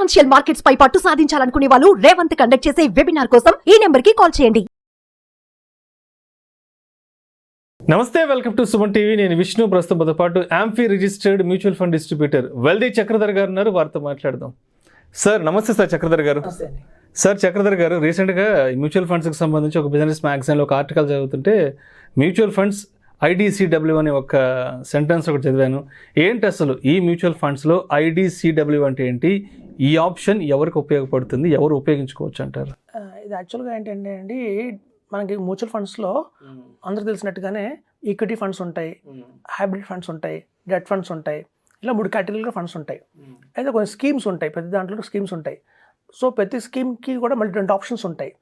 Financial markets పై పట్టు సాధించాలనుకునే వాళ్ళు Revanth conduct చేసే వెబినార్ కోసం ఈ నెంబర్ కి కాల్ చేయండి. నమస్తే, వెల్కమ్ టు సుమన్ టీవీ. నేను విష్ణు. ప్రస్తుతంతో పాటు amphi registered mutual fund distributor wealthy Chakradhar గారు ఉన్నారు. వారితో మాట్లాడదాం. సార్ నమస్తే. సార్ చక్రధర్ గారు. సార్ చక్రధర్ గారు, రీసెంట్గా మ్యూచువల్ ఫండ్స్కి సంబంధించి ఒక బిజినెస్ మ్యాగజైన్లో ఒక ఆర్టికల్ చదువుతుంటే మ్యూచువల్ ఫండ్స్ IDCW అనే ఒక సెంటెన్స్ ఒకటి చదివాను. ఏంటి అసలు ఈ మ్యూచువల్ ఫండ్స్లో IDCW అంటే ఏంటి? ఈ ఆప్షన్ ఎవరికి ఉపయోగపడుతుంది, ఎవరు ఉపయోగించుకోవచ్చు అంటారు? ఇది యాక్చువల్గా ఏంటంటే అండి, మనకి మ్యూచువల్ ఫండ్స్లో అందరూ తెలిసినట్టుగానే ఈక్విటీ ఫండ్స్ ఉంటాయి, హైబ్రిడ్ ఫండ్స్ ఉంటాయి, డెట్ ఫండ్స్ ఉంటాయి. ఇలా 3 కేటగిరీలో ఫండ్స్ ఉంటాయి. అయితే కొన్ని స్కీమ్స్ ఉంటాయి, ప్రతి దాంట్లో స్కీమ్స్ ఉంటాయి. సో ప్రతి స్కీమ్కి కూడా మళ్ళీ 2 ఆప్షన్స్ ఉంటాయి.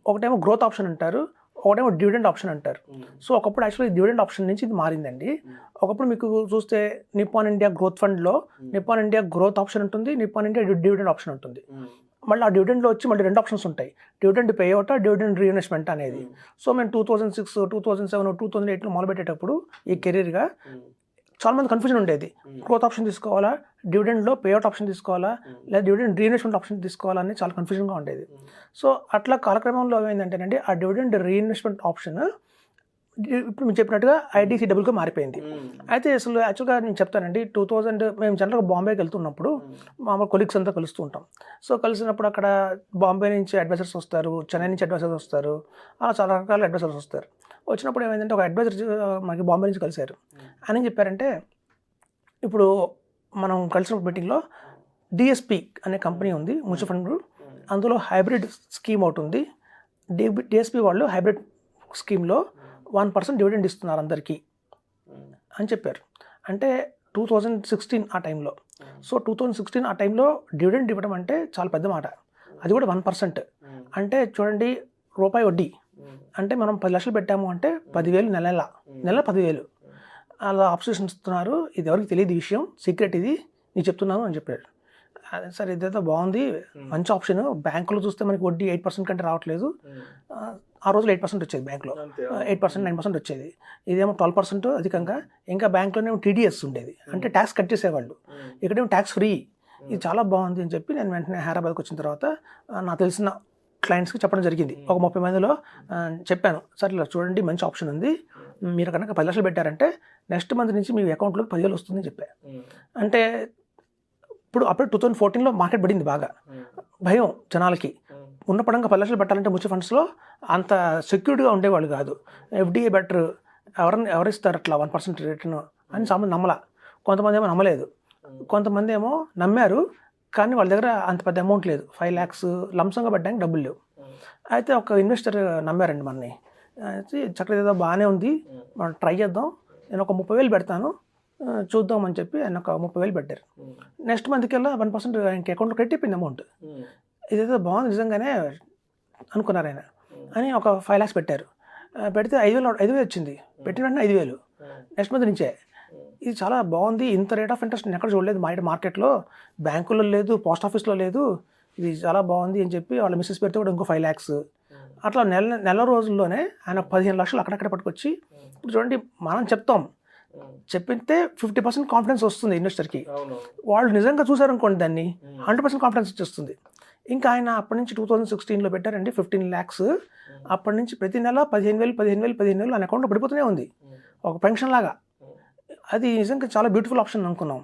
ఒకటేమో గ్రోత్ ఆప్షన్ అంటారు, ఒకటేమో డివిడెండ్ ఆప్షన్ అంటారు. సో ఒకప్పుడు యాక్చువల్లీ డివిడెండ్ ఆప్షన్ నుంచి ఇది మారిందండి. ఒకప్పుడు మీకు చూస్తే నిప్పాన్ ఇండియా గ్రోత్ ఫండ్లో నిప్పాన్ ఇండియా గ్రోత్ ఆప్షన్ ఉంటుంది, నిప్పాన్ ఇండియా డివిడెండ్ ఆప్షన్ ఉంటుంది. మళ్ళీ ఆ డివిడెండ్లో వచ్చి మళ్ళీ 2 ఆప్షన్స్ ఉంటాయి, dividend pay out, dividend reinvestment అనేది. సో మేము 2006, 2007, 2008లో మొదలుపెట్టేటప్పుడు ఈ కెరీర్గా చాలామంది కన్ఫ్యూజన్ ఉండేది. గ్రోత్ ఆప్షన్ తీసుకోవాలా, డివిడెండ్లో పేఅవుట్ ఆప్షన్ తీసుకోవాలా, లేదా డివిడెండ్ రీఇన్వెస్ట్మెంట్ ఆప్షన్ తీసుకోవాలా అని చాలా కన్ఫ్యూజన్గా ఉండేది. సో అట్లా కాలక్రమంలో ఏమైందంటేనండి, ఆ డివిడెండ్ రీఇన్వెస్ట్మెంట్ ఆప్షన్ ఇప్పుడు మీరు చెప్పినట్టుగా IDCWగా మారిపోయింది. అయితే అసలు యాక్చువల్గా నేను చెప్తానండి, 2000 మేము జనరల్గా బాంబేకి వెళ్తున్నప్పుడు మామూలు కొలీగ్స్ అంతా కలుస్తూ ఉంటాం. సో కలిసినప్పుడు అక్కడ బాంబే నుంచి అడ్వైజర్స్ వస్తారు, చెన్నై నుంచి అడ్వైజర్స్ వస్తారు, అలా చాలా రకాల అడ్వైజర్స్ వస్తారు. వచ్చినప్పుడు ఏమైందంటే ఒక అడ్వైజర్ మనకి బాంబే నుంచి కలిశారు. ఆయన ఏం చెప్పారంటే, ఇప్పుడు మనం కలిసిన మీటింగ్లో DSP అనే కంపెనీ ఉంది మ్యూచువల్ ఫండ్, అందులో హైబ్రిడ్ స్కీమ్ ఒకటి ఉంది. DSP వాళ్ళు హైబ్రిడ్ స్కీమ్లో 1% డివిడెండ్ ఇస్తున్నారు అందరికీ అని చెప్పారు. అంటే 2016 ఆ టైంలో. సో 2016 ఆ టైంలో డివిడెండ్ ఇవ్వడం అంటే చాలా పెద్ద మాట, అది కూడా 1%. అంటే చూడండి, రూపాయి వడ్డీ. అంటే మనం 10 లక్షలు పెట్టాము అంటే 10,000 నెల 10,000 అలా ఆప్షన్ ఇస్తున్నారు. ఇది ఎవరికి తెలియదు, ఈ విషయం సీక్రెట్, ఇది నేను చెప్తున్నాను అని చెప్పారు. సరే ఇదైతే బాగుంది, మంచి ఆప్షన్. బ్యాంకులో చూస్తే మనకి వడ్డీ 8% కంటే రావట్లేదు. ఆ రోజులో 8% వచ్చేది, బ్యాంకులో 8%, 9% వచ్చేది. ఇదేమో 12% అధికంగా. ఇంకా బ్యాంకులోనేమో TDS ఉండేది, అంటే ట్యాక్స్ కట్ చేసేవాళ్ళు. ఇక్కడేమో ట్యాక్స్ ఫ్రీ. ఇది చాలా బాగుంది అని చెప్పి నేను వెంటనే హైదరాబాద్కి వచ్చిన తర్వాత నాకు తెలిసిన క్లయింట్స్కి చెప్పడం జరిగింది. ఒక 30 మందిలో చెప్పాను, సార్ ఇలా చూడండి మంచి ఆప్షన్ ఉంది, మీరు కనుక 10 లక్షలు పెట్టారంటే నెక్స్ట్ మంత్ నుంచి మీ అకౌంట్లోకి 10,000 వస్తుందని చెప్పాను. అంటే అప్పుడు 2014లో మార్కెట్ పడింది బాగా, భయం జనాలకి. ఉన్న పడంగా 10 లక్షలు పెట్టాలంటే మ్యూచువల్ ఫండ్స్లో అంత సెక్యూర్డ్గా ఉండేవాళ్ళు కాదు. FDI బెటర్, ఎవరిస్తారు అట్లా 1% రిటర్న్ అని చాలామంది నమ్మలా. కొంతమంది ఏమో నమ్మలేదు, కొంతమంది ఏమో నమ్మారు, కానీ వాళ్ళ దగ్గర అంత పెద్ద అమౌంట్ లేదు. 5 lakhs లంసంగా పెట్టడానికి డబ్బులు లేవు. అయితే ఒక ఇన్వెస్టర్ నమ్మారండి మనని. చక్కగా ఏదో బాగానే ఉంది, మనం ట్రై చేద్దాం, నేను ఒక 30,000 పెడతాను, చూద్దాం అని చెప్పి ఆయన ఒక 30,000 పెట్టారు. నెక్స్ట్ మంత్కెల్లా 1% ఇంక అకౌంట్లో క్రెడిట్ అయిపోయింది అమౌంట్. ఇదైతే బాగుంది నిజంగానే అనుకున్నారు ఆయన అని ఒక 5 lakhs పెట్టారు. పెడితే 5,000 వచ్చింది. పెట్టిన వెంటనే 5,000 నెక్స్ట్ మంత్ నుంచే. ఇది చాలా బాగుంది, ఇంత రేట్ ఆఫ్ ఇంట్రెస్ట్ నేను ఎక్కడ చూడలేదు మార్కెట్లో, బ్యాంకుల్లో లేదు, పోస్ట్ ఆఫీస్లో లేదు, ఇది చాలా బాగుంది అని చెప్పి వాళ్ళ మిస్సెస్ పెడితే కూడా ఇంకో 5 lakhs. అట్లా నెల రోజుల్లోనే ఆయన 15 లక్షలు అక్కడక్కడ పట్టుకొచ్చి, ఇప్పుడు చూడండి మనం చెప్పితే 50% కాన్ఫిడెన్స్ వస్తుంది ఇన్వెస్టర్కి. వాళ్ళు నిజంగా చూసారనుకోండి దాన్ని 100% కాన్ఫిడెన్స్ వచ్చేస్తుంది. ఇంకా ఆయన అప్పటి నుంచి 2016లో పెట్టారండి 15 lakhs. అప్పటి నుంచి ప్రతి నెల 15,000 ఆయన అకౌంట్లో పడిపోతూనే ఉంది, ఒక పెన్షన్ లాగా. అది నిజంగా చాలా బ్యూటిఫుల్ ఆప్షన్ అనుకున్నాం.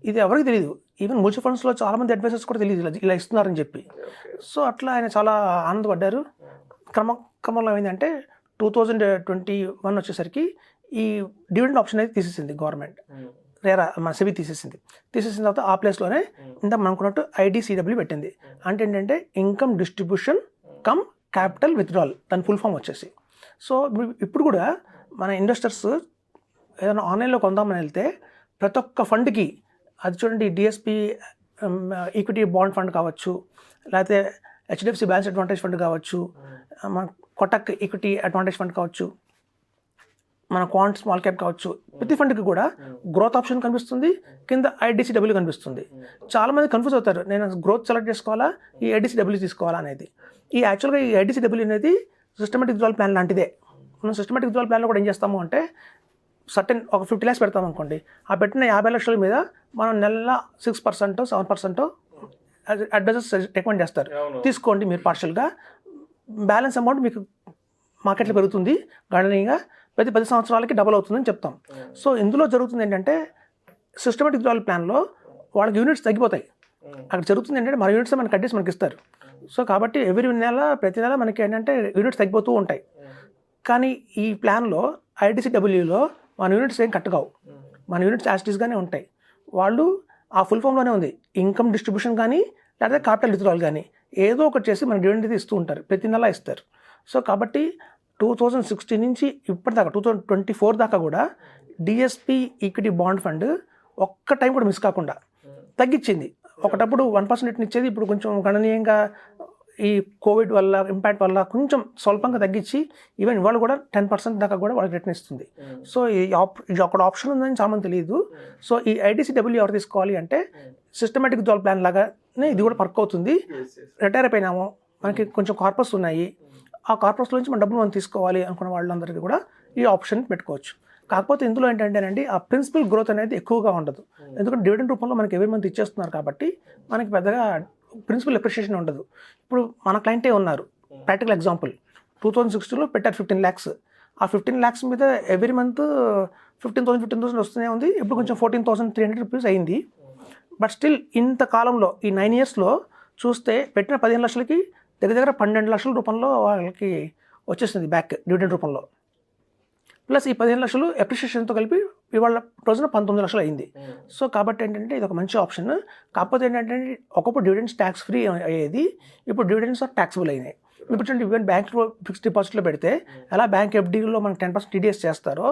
ఇది ఎవరికి తెలియదు, ఈవెన్ మ్యూచువల్ ఫండ్స్లో చాలామంది అడ్వైజర్స్ కూడా తెలియదు ఇలా ఇస్తున్నారని చెప్పి. సో అట్లా ఆయన చాలా ఆనందపడ్డారు. క్రమంలో ఏమైందంటే 2021 వచ్చేసరికి ఈ డివిడెండ్ ఆప్షన్ అయితే తీసేసింది గవర్నమెంట్, మన సెబీ తీసేసిన తర్వాత ఆ ప్లేస్లోనే ఇంత మనం అనుకున్నట్టు IDCW పెట్టింది. అంటే ఏంటంటే income distribution come capital withdrawal, దాని ఫుల్ ఫామ్ వచ్చేసి. సో ఇప్పుడు కూడా మన ఇన్వెస్టర్స్ ఏదైనా ఆన్లైన్లో కొందామని వెళ్తే ప్రతి ఒక్క ఫండ్కి, అది చూడండి DSP ఈక్విటీ బాండ్ ఫండ్ కావచ్చు, లేకపోతే HDFC బ్యాలెన్స్ అడ్వాంటేజ్ ఫండ్ కావచ్చు, మన కొటక్ ఈక్విటీ అడ్వాంటేజ్ ఫండ్ కావచ్చు, మన క్వాంట్ స్మాల్ క్యాప్ కావచ్చు, ప్రతి ఫండ్కి కూడా గ్రోత్ ఆప్షన్ కనిపిస్తుంది, కింద IDCW కనిపిస్తుంది. చాలామంది కన్ఫ్యూజ్ అవుతారు, నేను గ్రోత్ సెలెక్ట్ చేసుకోవాలా, ఈ IDCW తీసుకోవాలా అనేది. ఈ యాక్చువల్గా ఈ IDCW అనేది సిస్టమేటిక్ విత్డ్రాల్ ప్లాన్ లాంటిదే. మనం సిస్టమేటిక్ విత్డ్రాల్ ప్లాన్లో కూడా ఏం చేస్తాము అంటే, సర్టెన్ ఒక 50 lakhs పెడతాం అనుకోండి, ఆ పెట్టిన 50 లక్షల మీద మనం నెల 6%, 7% అడ్వైజర్స్ రికమెండ్ చేస్తారు, తీసుకోండి మీరు పార్షల్గా, బ్యాలెన్స్ అమౌంట్ మీకు మార్కెట్లో పెరుగుతుంది గణనీయంగా, ప్రతి 10 సంవత్సరాలకి డబుల్ అవుతుందని చెప్తాం. సో ఇందులో జరుగుతుంది ఏంటంటే సిస్టమేటిక్ విత్డ్రాయల్ ప్లాన్లో వాళ్ళకి యూనిట్స్ తగ్గిపోతాయి. అక్కడ జరుగుతుంది ఏంటంటే మన యూనిట్స్ మనకి కట్టేసి మనకి ఇస్తారు. సో కాబట్టి ప్రతి నెల మనకి ఏంటంటే యూనిట్స్ తగ్గిపోతూ ఉంటాయి. కానీ ఈ ప్లాన్లో ఐటీసీడబ్ల్యూలో మన యూనిట్స్ ఏం కట్టగావు, మన యూనిట్స్ యాసిటీస్గానే ఉంటాయి. వాళ్ళు ఆ ఫుల్ ఫామ్లోనే ఉంది, ఇన్కమ్ డిస్ట్రిబ్యూషన్ కానీ లేకపోతే క్యాపిటల్ విత్డ్రాయల్ కానీ ఏదో ఒకటి చేసి మన డివిడెండ్ ఇస్తూ ఉంటారు, ప్రతి నెల ఇస్తారు. సో కాబట్టి 2016 నుంచి ఇప్పటిదాకా 2024 దాకా కూడా డిఎస్పి ఈక్విటీ బాండ్ ఫండ్ ఒక్క టైం కూడా మిస్ కాకుండా తగ్గించింది. ఒకటప్పుడు 1% ఇచ్చేది, ఇప్పుడు కొంచెం గణనీయంగా ఈ కోవిడ్ వల్ల ఇంపాక్ట్ వల్ల కొంచెం స్వల్పంగా తగ్గించి ఈవెన్ ఇవాళ కూడా 10% దాకా కూడా వాళ్ళకి రిటర్న్ ఇస్తుంది. సో ఇది ఒక ఆప్షన్ ఉందని చాలా మంది తెలియదు. సో ఈ ఐటీసీడబ్ల్యూ ఎవరు తీసుకోవాలి అంటే సిస్టమేటిక్ విత్డ్రాయల్ ప్లాన్ లాగానే ఇది కూడా వర్క్ అవుతుంది. రిటైర్ అయిపోయినాము, మనకి కొంచెం కార్పస్ ఉన్నాయి, ఆ కార్పస్లో నుంచి మన డబ్బులు మనం తీసుకోవాలి అనుకున్న వాళ్ళందరికీ కూడా ఈ ఆప్షన్ పెట్టుకోవచ్చు. కాకపోతే ఇందులో ఏంటంటేనండి ఆ ప్రిన్సిపల్ గ్రోత్ అనేది ఎక్కువగా ఉండదు, ఎందుకంటే డివిడెండ్ రూపంలో మనకి ఎవరి మంత్ ఇచ్చేస్తున్నారు కాబట్టి మనకి పెద్దగా ప్రిన్సిపల్ ఎప్రిషియేషన్ ఉండదు. ఇప్పుడు మన క్లయింటే ఉన్నారు, ప్రాక్టికల్ ఎగ్జాంపుల్ 2016లో పెట్టారు 15 lakhs. ఆ 15 lakhs మీద ఎవ్రీ మంత్ 15,000 వస్తూనే ఉంది. ఇప్పుడు కొంచెం 14,300 రూపీస్ అయింది. బట్ స్టిల్ ఇంత కాలంలో ఈ 9 yearsలో చూస్తే పెట్టిన 15 లక్షలకి దగ్గర 12 లక్షల రూపంలో వాళ్ళకి వచ్చేస్తుంది బ్యాక్ డివిడెండ్ రూపంలో. ప్లస్ ఈ 15 లక్షలు అప్రిషియేషన్తో కలిపి ఇవాళ రోజున 19 లక్షలు అయింది. సో కాబట్టి ఏంటంటే ఇది ఒక మంచి ఆప్షన్. కాకపోతే ఏంటంటే ఒకప్పుడు డివిడెండ్స్ ట్యాక్స్ ఫ్రీ అయ్యేది, ఇప్పుడు డివిడెండ్స్ ట్యాక్సిబుల్ అయినాయి. ఇప్పుడు చూడండి, ఈవెన్ బ్యాంక్లో ఫిక్స్డ్ డిపాజిట్లో పెడితే ఎలా బ్యాంక్ ఎఫ్డీలో మనకి 10% టీడీఎస్ చేస్తారో,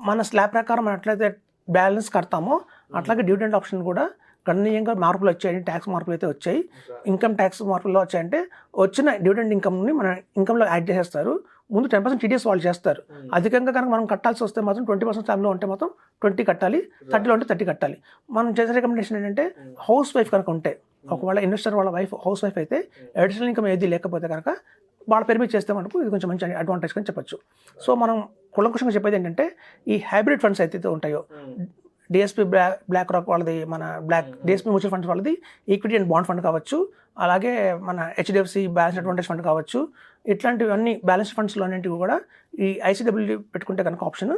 మన స్లాబ్ ప్రకారం మనం ఎట్లయితే బ్యాలెన్స్ కడతామో అట్లాగే డివిడెండ్ ఆప్షన్ కూడా గణనీయంగా మార్పులు వచ్చాయి. ట్యాక్స్ మార్పులు అయితే వచ్చాయి, ఇన్కమ్ ట్యాక్స్ మార్పులు వచ్చాయంటే వచ్చిన డివిడెండ్ ఇన్కమ్ని మన ఇన్కమ్లో యాడ్ చేసేస్తారు. ముందు 10% టీడీఎస్ వాళ్ళు చేస్తారు. అధికంగా కనుక మనం కట్టాల్సి వస్తే మాత్రం 20% స్లాబ్లో ఉంటే మాత్రం 20 కట్టాలి, 30లో ఉంటే 30 కట్టాలి. మనం చేసే రికమెండేషన్ ఏంటంటే హౌస్ వైఫ్ కనుక ఉంటే, ఒకవేళ ఇన్వెస్టర్ వాళ్ళ వైఫ్ హౌస్ వైఫ్ అయితే అడిషనల్ ఇన్కమ్ ఏది లేకపోతే కనుక వాళ్ళ పేరు మీద చేస్తే మనకు ఇది కొంచెం మంచి అడ్వాంటేజ్ అని చెప్పొచ్చు. సో మనం కులంకుషంగా చెప్పేది ఏంటంటే ఈ హైబ్రిడ్ ఫండ్స్ అయితే ఉంటాయో, డిఎస్పీ బ్లాక్ రాక్ వాళ్ళది, మన డిఎస్పీ మ్యూచువల్ ఫండ్స్ వాళ్ళది ఈక్విటీ అండ్ బాండ్ ఫండ్ కావచ్చు, అలాగే మన హెచ్డిఎఫ్సి బ్యాలెన్స్ అడ్వాంటేజ్ ఫండ్ కావచ్చు, ఇట్లాంటివన్నీ బ్యాలెన్స్ ఫండ్స్లో అన్నింటివి కూడా ఈ ఐసీడబ్ల్యూ పెట్టుకుంటే కనుక ఆప్షన్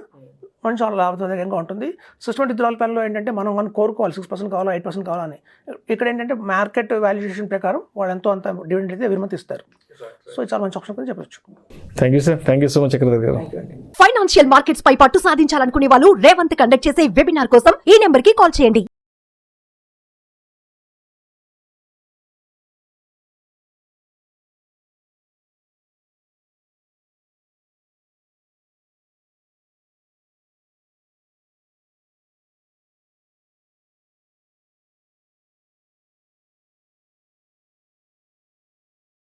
మనం చాలా లాభదాయకంగా ఉంటుంది. సిస్టమేటిక్ విత్డ్రాయల్ ప్లాన్లో ఏంటంటే మనం కోరుకోవాలి 6% కావాలా 8% కావాలని. ఇక్కడ ఏంటంటే మార్కెట్ వాల్యుయేషన్ ప్రకారం వాళ్ళు ఎంతో అంత డివిడెండ్ అయితే ఎవరి మంత్ ఇస్తారు. సో ఇది చాలా మంచి ఆప్షన్ అని చెప్పొచ్చు. Thank you sir, thank you so much Chakradhar garu. Financial markets పై పట్టు సాధించాలనుకునే వాళ్ళు రేవంత్ కండక్ట్ చేసే వెబినార్ కోసం ఈ నెంబర్ కి కాల్ చేయండి.